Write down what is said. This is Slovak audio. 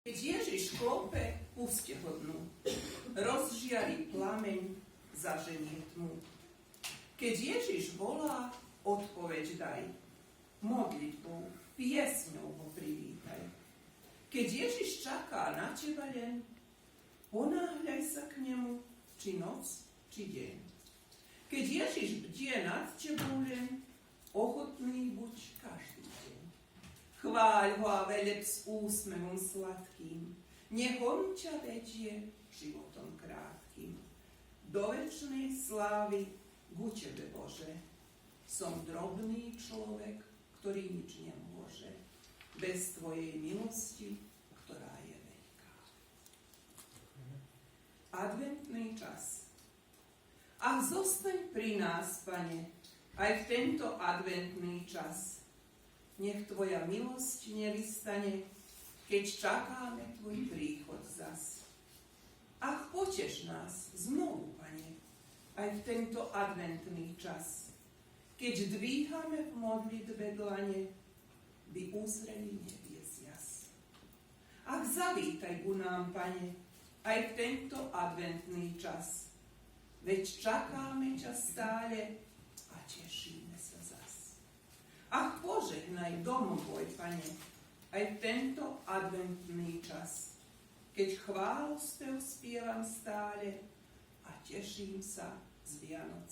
Keď Ježiš klope, puste ho dnu. Rozžiari plameň, zaženie tmu. Keď Ježiš volá, odpoveď daj. Modlitbou, piesňou ho privítaj. Keď Ježiš čaká na teba len, ponáhľaj sa k nemu, či noc, či deň. Keď Ježiš bdie nad tebou len, ochotný buď každý deň. Chváľ ho a veleb s úsmevom sladkým, nech on ťa vedie životom krátkým. Do večnej slávy ku tebe, Bože, som drobný človek, ktorý nič nemôže, bez tvojej milosti, ktorá je veľká. Adventný čas. Ach, zostaň pri nás, Pane, aj v tento adventný čas. Nech tvoja milosť nevystane, keď čakáme tvoj príchod zas. Ach, poteš nás znovu, Pane, aj v tento adventný čas, keď dvíhame v modlitbe dlane, by uzreli nebies jas. Ach, zavítaj ku nám, Pane, aj v tento adventný čas, veď čakáme ťa stále a tešíme sa zas. Ach, požehnaj dom môj, Pane, aj v tento adventný čas, keď chválospev spievam stále a teším sa z Vianoc